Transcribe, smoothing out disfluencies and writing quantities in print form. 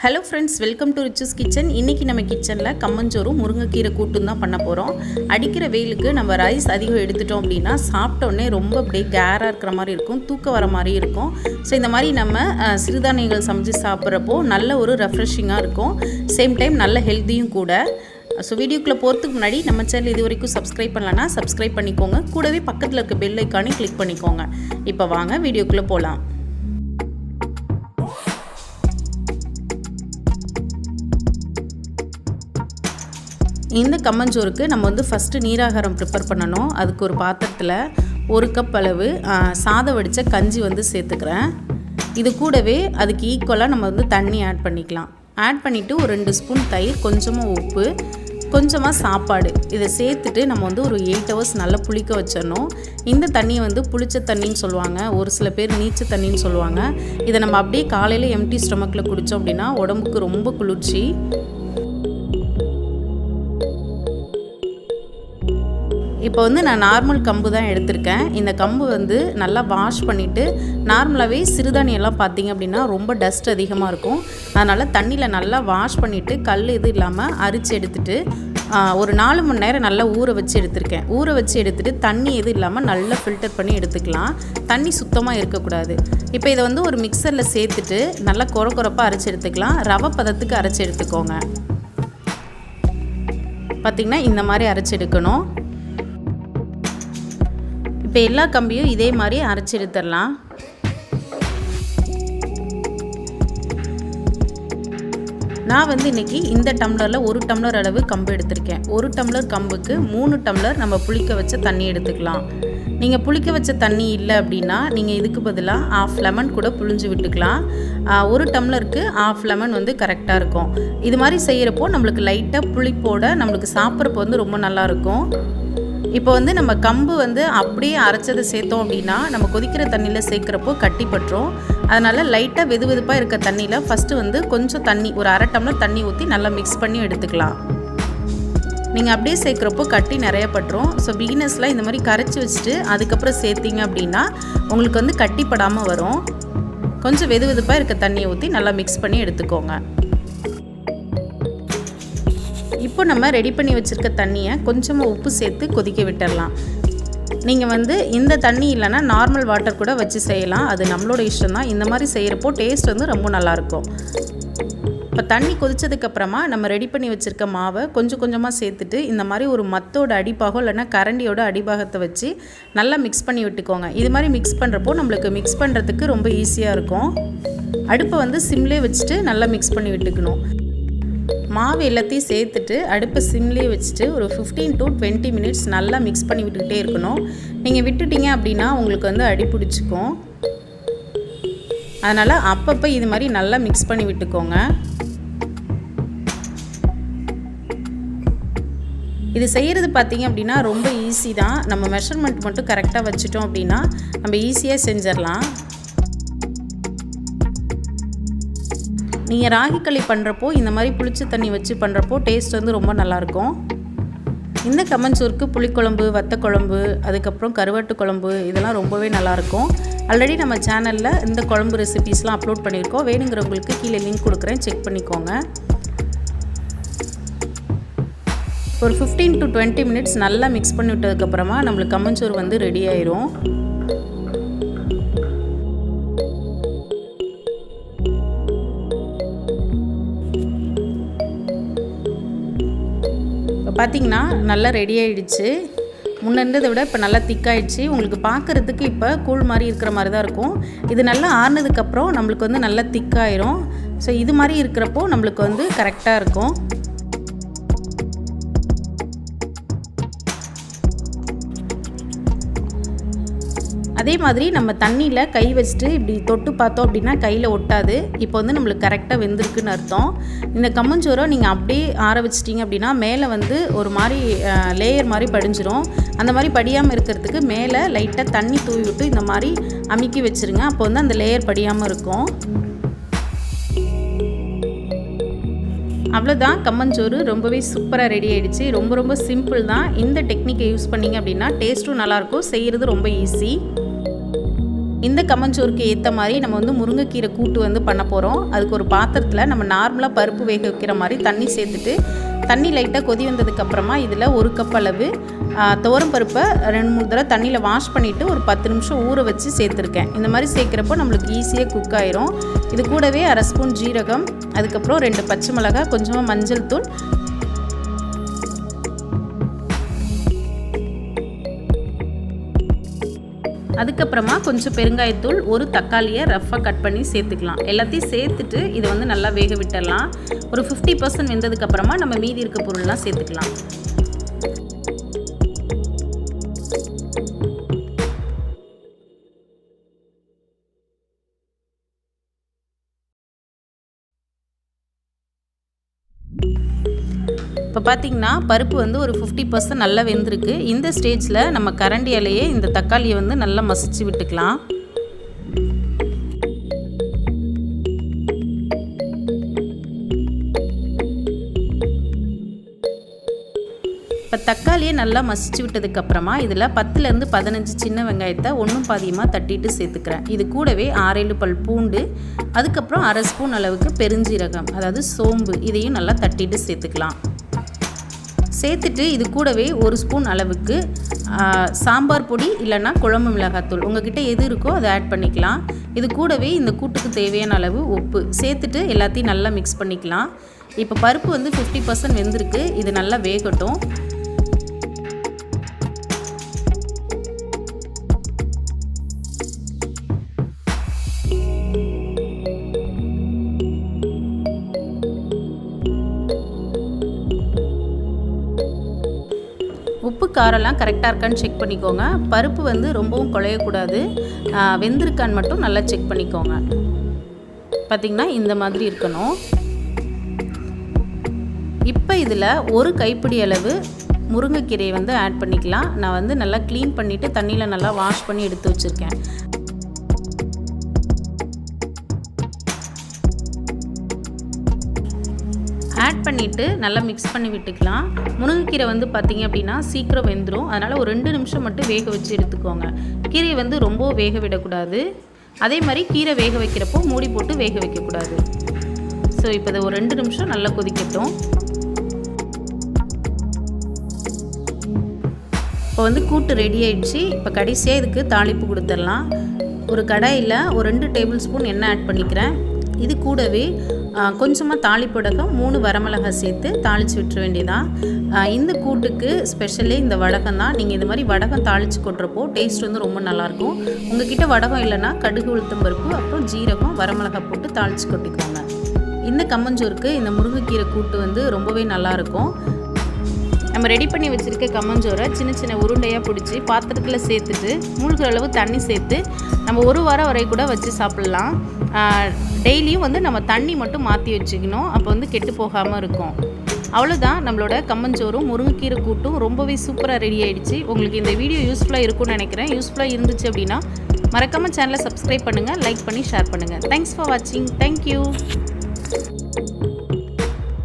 Hello friends, welcome to Riches Kitchen. இன்றைக்கி நம்ம கிச்சனில் கம்மஞ்சோறும் முருங்கைக்கீரை கூட்டும் தான் பண்ண போகிறோம். அடிக்கிற வெயிலுக்கு நம்ம ரைஸ் அதிகம் எடுத்துட்டோம் அப்படின்னா சாப்பிட்டோன்னே ரொம்ப அப்படியே கேராக இருக்கிற மாதிரி இருக்கும், தூக்கம் வர மாதிரி இருக்கும். ஸோ இந்த மாதிரி நம்ம சிறுதானியங்கள் சமைச்சு சாப்பிட்றப்போ நல்ல ஒரு ரெஃப்ரெஷிங்காக இருக்கும், சேம் டைம் நல்ல ஹெல்த்தியும் கூட. ஸோ வீடியோக்குள்ளே போகிறதுக்கு முன்னாடி நம்ம சேனல் இது வரைக்கும் சப்ஸ்கிரைப் பண்ணலன்னா சப்ஸ்கிரைப் பண்ணிக்கோங்க, கூடவே பக்கத்தில் இருக்க பெல் ஐக்கானையும் கிளிக் பண்ணிக்கோங்க. இப்போ வாங்க வீடியோக்குள்ளே போகலாம். இந்த கம்மஞ்சோறுக்கு நம்ம ஃபஸ்ட்டு நீராகாரம் ப்ரிப்பேர் பண்ணணும். அதுக்கு ஒரு பாத்திரத்தில் 1 கப் அளவு சாதம் வடித்த கஞ்சி சேர்த்துக்கிறேன். இது கூடவே அதுக்கு ஈக்குவலாக நம்ம தண்ணி ஆட் பண்ணிக்கலாம். ஆட் பண்ணிவிட்டு ஒரு 2 ஸ்பூன் தயிர், கொஞ்சமாக உப்பு, கொஞ்சமாக சாப்பாடு இதை சேர்த்துட்டு நம்ம ஒரு 8 ஹவர்ஸ் நல்லா புளிக்க வச்சிடணும். இந்த தண்ணியை புளிச்ச தண்ணின்னு சொல்லுவாங்க, ஒரு சில பேர் நீச்ச தண்ணின்னு சொல்லுவாங்க. இதை நம்ம அப்படியே காலையில் எம்டி ஸ்டொமக்கில் குடித்தோம் அப்படின்னா உடம்புக்கு ரொம்ப குளிர்ச்சி. இப்போ நான் நார்மல் கம்பு தான் எடுத்திருக்கேன். இந்த கம்பு நல்லா வாஷ் பண்ணிவிட்டு, நார்மலாகவே சிறுதானியெல்லாம் பார்த்திங்க அப்படின்னா ரொம்ப டஸ்ட் அதிகமாக இருக்கும். அதனால் தண்ணியில் நல்லா வாஷ் பண்ணிவிட்டு கல் இது இல்லாமல் அரிச்சு எடுத்துகிட்டு ஒரு 4 மணி நேரம் நல்லா ஊற வச்சு எடுத்திருக்கேன். ஊற வச்சு எடுத்துகிட்டு தண்ணி எது இல்லாமல் நல்லா ஃபில்டர் பண்ணி எடுத்துக்கலாம். தண்ணி சுத்தமாக இருக்கக்கூடாது. இப்போ இதை ஒரு மிக்சரில் சேர்த்துட்டு நல்லா கொரப்பாக அரைச்சி எடுத்துக்கலாம். ரவை பதத்துக்கு அரைச்சி எடுத்துக்கோங்க. பார்த்திங்கன்னா இந்த மாதிரி அரைச்சி எடுக்கணும். இப்போ எல்லா கம்பியும் இதே மாதிரி அரைச்சி எடுத்துடலாம். நான் இன்றைக்கி இந்த டம்ளரில் 1 டம்ளர் அளவு கம்பு எடுத்திருக்கேன். 1 டம்ளர் கம்புக்கு 3 டம்ளர் நம்ம புளிக்க வச்ச தண்ணி எடுத்துக்கலாம். நீங்கள் புளிக்க வச்ச தண்ணி இல்லை அப்படின்னா நீங்கள் இதுக்கு பதிலாக 1/2 லெமன் கூட புளிஞ்சு விட்டுக்கலாம். 1 டம்ளருக்கு 1/2 லெமன் கரெக்டாக இருக்கும். இது மாதிரி செய்கிறப்போ நம்மளுக்கு லைட்டாக புளிப்போட நம்மளுக்கு சாப்பிட்றப்போ ரொம்ப நல்லாயிருக்கும். இப்போ நம்ம கம்பு அப்படியே அரைச்சதை சேர்த்தோம் அப்படின்னா நம்ம கொதிக்கிற தண்ணியில் சேர்க்குறப்போ கட்டி பட்டுரும். அதனால் லைட்டாக வெதுவெதுப்பாக இருக்க தண்ணியில் ஃபஸ்ட்டு கொஞ்சம் தண்ணி, ஒரு 1/2 டம்ளர் தண்ணி ஊற்றி நல்லா மிக்ஸ் பண்ணி எடுத்துக்கலாம். நீங்கள் அப்படியே சேர்க்குறப்போ கட்டி நிறைய பட்டுரும். ஸோ பிகினர்ஸ்லாம் இந்த மாதிரி கரைச்சி வச்சுட்டு அதுக்கப்புறம் சேர்த்திங்க அப்படின்னா உங்களுக்கு கட்டிப்படாமல் வரும். கொஞ்சம் வெதுவெதுப்பாக இருக்க தண்ணியை ஊற்றி நல்லா மிக்ஸ் பண்ணி எடுத்துக்கோங்க. இப்போ நம்ம ரெடி பண்ணி வச்சுருக்க தண்ணியை கொஞ்சமாக உப்பு சேர்த்து கொதிக்க விட்டுடலாம். நீங்கள் இந்த தண்ணி இல்லைன்னா நார்மல் வாட்டர் கூட வச்சு செய்யலாம், அது நம்மளோட இஷ்டம் தான். இந்த மாதிரி செய்கிறப்போ டேஸ்ட் ரொம்ப நல்லாயிருக்கும். இப்போ தண்ணி கொதித்ததுக்கப்புறமா நம்ம ரெடி பண்ணி வச்சுருக்க மாவை கொஞ்சம் கொஞ்சமாக சேர்த்துட்டு இந்த மாதிரி ஒரு மத்தோட அடிப்பாகம் இல்லைன்னா கரண்டியோட அடிபாகத்தை வச்சு நல்லா மிக்ஸ் பண்ணி விட்டுக்கோங்க. இது மாதிரி மிக்ஸ் பண்ணுறப்போ நம்மளுக்கு மிக்ஸ் பண்ணுறதுக்கு ரொம்ப ஈஸியாக இருக்கும். அடுப்பை சிம்லேயே வச்சுட்டு நல்லா மிக்ஸ் பண்ணி விட்டுக்கணும். மாவு எல்லாத்தையும் சேர்த்துட்டு அடுப்பை சிம்லேயே வச்சுட்டு ஒரு 15 to 20 மினிட்ஸ் நல்லா மிக்ஸ் பண்ணி விட்டுக்கிட்டே இருக்கணும். நீங்கள் விட்டுட்டீங்க அப்படின்னா உங்களுக்கு அடி பிடிச்சிக்கும். அதனால் அப்பப்போ இது மாதிரி நல்லா மிக்ஸ் பண்ணி விட்டுக்கோங்க. இது செய்கிறது பார்த்திங்க அப்படின்னா ரொம்ப ஈஸி தான். நம்ம மெஷர்மெண்ட் மட்டும் கரெக்டாக வச்சுட்டோம் அப்படின்னா நம்ம ஈஸியாக செஞ்சிடலாம். நீங்கள் ராகி களி பண்ணுறப்போ இந்த மாதிரி புளிச்ச தண்ணி வச்சு பண்ணுறப்போ டேஸ்ட் ரொம்ப நல்லாயிருக்கும். இந்த கம்மஞ்சோறுக்கு புளிக்குழம்பு, வத்தக்குழம்பு, அதுக்கப்புறம் கருவாட்டு குழம்பு இதெல்லாம் ரொம்பவே நல்லாயிருக்கும். ஆல்ரெடி நம்ம சேனலில் இந்த குழம்பு ரெசிபீஸ்லாம் அப்லோட் பண்ணியிருக்கோம். வேணுங்கிறவங்களுக்கு கீழே லிங்க் கொடுக்குறேன், செக் பண்ணிக்கோங்க. ஒரு 15 to 20 மினிட்ஸ் நல்லா மிக்ஸ் பண்ணி விட்டதுக்கப்புறமா நம்மளுக்கு கம்மஞ்சோறு ரெடி ஆயிரும். பார்த்திங்கன்னா நல்லா ரெடி ஆகிடுச்சு. முன்ன இருந்ததை விட இப்போ நல்லா திக்காயிடுச்சு. உங்களுக்கு பார்க்குறதுக்கு இப்போ கூழ் மாதிரி இருக்கிற மாதிரி தான் இருக்கும். இது நல்லா ஆறுனதுக்கப்புறம் நம்மளுக்கு நல்லா திக்காயிரும். ஸோ இது மாதிரி இருக்கிறப்போ நம்மளுக்கு கரெக்டாக இருக்கும். அதே மாதிரி நம்ம தண்ணியில் கை வச்சுட்டு இப்படி தொட்டு பார்த்தோம் அப்படின்னா கையில் ஒட்டாது. இப்போ நம்மளுக்கு கரெக்டாக வெந்திருக்குன்னு அர்த்தம். இந்த கம்மஞ்சோரை நீங்கள் அப்படியே ஆற வச்சிட்டிங்க அப்படின்னா மேலே ஒரு மாதிரி லேயர் மாதிரி படிஞ்சிரும். அந்த மாதிரி படியாமல் இருக்கிறதுக்கு மேலே லைட்டாக தண்ணி தூவி விட்டு இந்த மாதிரி அமுக்கி வச்சுருங்க. அப்போ அந்த லேயர் படியாமல் இருக்கும். அவ்வளோதான், கம்மஞ்சோறு ரொம்பவே சூப்பராக ரெடி ஆகிடுச்சு. ரொம்ப சிம்பிள் தான். இந்த டெக்னிக்கை யூஸ் பண்ணிங்க அப்படின்னா டேஸ்ட்டும் நல்லாயிருக்கும், செய்கிறது ரொம்ப ஈஸி. இந்த கம்மஞ்சோறுக்கு ஏற்ற மாதிரி நம்ம வந்து முருங்கைக்கீரை கூட்டு வந்து பண்ண போகிறோம். அதுக்கு ஒரு பாத்திரத்தில் நம்ம நார்மலாக பருப்பு வேக வைக்கிற மாதிரி தண்ணி சேர்த்துட்டு தண்ணி லைட்டாக கொதி வந்ததுக்கப்புறமா இதில் 1 கப் அளவு துவரம் பருப்பை 2-3 தடவை தண்ணியில் வாஷ் பண்ணிவிட்டு ஒரு 10 நிமிஷம் ஊற வச்சு சேர்த்துருக்கேன். இந்த மாதிரி சேர்க்குறப்போ நம்மளுக்கு ஈஸியாக குக் ஆயிரும். இது கூடவே 1/2 ஸ்பூன் ஜீரகம், அதுக்கப்புறம் 2 பச்சை மிளகாய், கொஞ்சமாக மஞ்சள் தூள், அதுக்கப்புறமா கொஞ்சம் பெருங்காயத்தூள், 1 தக்காளியை ரஃப்பாக கட் பண்ணி சேர்த்துக்கலாம். எல்லாத்தையும் சேர்த்துட்டு இதை வந்து நல்லா வேக விட்டுடலாம். ஒரு 50% வெந்ததுக்கப்புறமா நம்ம மீதி இருக்க பொருள்லாம் சேர்த்துக்கலாம். இப்போ பார்த்திங்கன்னா பருப்பு வந்து ஒரு 50% நல்லா வெந்திருக்கு. இந்த ஸ்டேஜில் நம்ம கரண்டியாலேயே இந்த தக்காளியை வந்து நல்லா மசிச்சு விட்டுக்கலாம். இப்போ தக்காளியை நல்லா மசிச்சு விட்டதுக்கப்புறமா இதில் 10லேருந்து 15 சின்ன வெங்காயத்தை ஒன்றும் பாதியமாக தட்டிட்டு சேர்த்துக்கிறேன். இது கூடவே 6-7 பல் பூண்டு, அதுக்கப்புறம் 1/2 ஸ்பூன் அளவுக்கு பெருஞ்சீரகம், அதாவது சோம்பு, இதையும் நல்லா தட்டிட்டு சேர்த்துக்கலாம். சேர்த்துட்டு இது கூடவே 1 ஸ்பூன் அளவுக்கு சாம்பார் பொடி இல்லைன்னா குழம்பு மிளகாத்தூள், உங்ககிட்ட எது இருக்கோ அதை ஆட் பண்ணிக்கலாம். இது கூடவே இந்த கூட்டுக்கு தேவையான அளவு உப்பு சேர்த்துட்டு எல்லாத்தையும் நல்லா மிக்ஸ் பண்ணிக்கலாம். இப்போ பருப்பு வந்து 50% வெந்திருக்கு. இது நல்லா வேகட்டும். உப்பு காரெல்லாம் கரெக்டாக இருக்கான்னு செக் பண்ணிக்கோங்க. பருப்பு வந்து ரொம்பவும் குழையக்கூடாது, வெந்திருக்கான்னு மட்டும் நல்லா செக் பண்ணிக்கோங்க. பார்த்திங்கன்னா இந்த மாதிரி இருக்கணும். இப்போ இதில் 1 கைப்பிடி அளவு முருங்கைக்கீரையை வந்து ஆட் பண்ணிக்கலாம். நான் வந்து நல்லா க்ளீன் பண்ணிவிட்டு தண்ணியில் நல்லா வாஷ் பண்ணி எடுத்து வச்சுருக்கேன். ஆட் பண்ணிவிட்டு நல்லா மிக்ஸ் பண்ணி விட்டுக்கலாம். முருங்கைக்கீரை வந்து பார்த்திங்க அப்படின்னா சீக்கிரம் வெந்துடும். அதனால் ஒரு 2 நிமிஷம் மட்டும் வேக வச்சு எடுத்துக்கோங்க. கீரையை வந்து ரொம்ப வேக விடக்கூடாது. அதே மாதிரி கீரை வேக வைக்கிறப்போ மூடி போட்டு வேக வைக்கக்கூடாது. ஸோ இப்போ இதை ஒரு 2 நிமிஷம் நல்லா கொதிக்கட்டும். இப்போ வந்து கூட்டு ரெடி ஆயிடுச்சு. இப்போ கடைசியாக இதுக்கு தாளிப்பு கொடுத்துடலாம். ஒரு கடாயில் ஒரு 2 டேபிள் ஸ்பூன் எண்ணெய் ஆட் பண்ணிக்கிறேன். இது கூடவே கொஞ்சமாக தாளிப்புடகம் 3 வரமிளகாய் சேர்த்து தாளித்து விட்டுற வேண்டியதான். இந்த கூட்டுக்கு ஸ்பெஷலே இந்த வடகம் தான். நீங்கள் இந்த மாதிரி வடகம் தாளித்து கொட்டுறப்போ டேஸ்ட் வந்து ரொம்ப நல்லாயிருக்கும். உங்ககிட்ட வடகம் இல்லைன்னா கடுகு, உளுத்தம் பருப்பு, அப்புறம் ஜீரகம், வரமிளகாய் போட்டு தாளித்து கொட்டிக்கோங்க. இந்த கம்மஞ்சோறுக்கு இந்த முருங்கைக்கீரை கூட்டு வந்து ரொம்பவே நல்லாயிருக்கும். நம்ம ரெடி பண்ணி வச்சுருக்க கம்மஞ்சோரை சின்ன சின்ன உருண்டையாக பிடிச்சி பாத்திரத்தில் சேர்த்துட்டு மூழ்கிற அளவு தண்ணி சேர்த்து நம்ம 1 வாரம் வரை கூட வச்சு சாப்பிட்லாம். டெய்லியும் வந்து நம்ம தண்ணி மட்டும் மாற்றி வச்சுக்கணும். அப்போ வந்து கெட்டு போகாமல் இருக்கும். அவ்வளோதான், நம்மளோட கம்மஞ்சோறும் முருங்கைக்கீரை கூட்டும் ரொம்பவே சூப்பராக ரெடி ஆகிடுச்சு. உங்களுக்கு இந்த வீடியோ யூஸ்ஃபுல்லாக இருக்கும்னு நினைக்கிறேன். யூஸ்ஃபுல்லாக இருந்துச்சு அப்படின்னா மறக்காமல் சேனலை சப்ஸ்கிரைப் பண்ணுங்கள், லைக் பண்ணி ஷேர் பண்ணுங்கள். தேங்க்ஸ் ஃபார் வாட்சிங். தேங்க்யூ.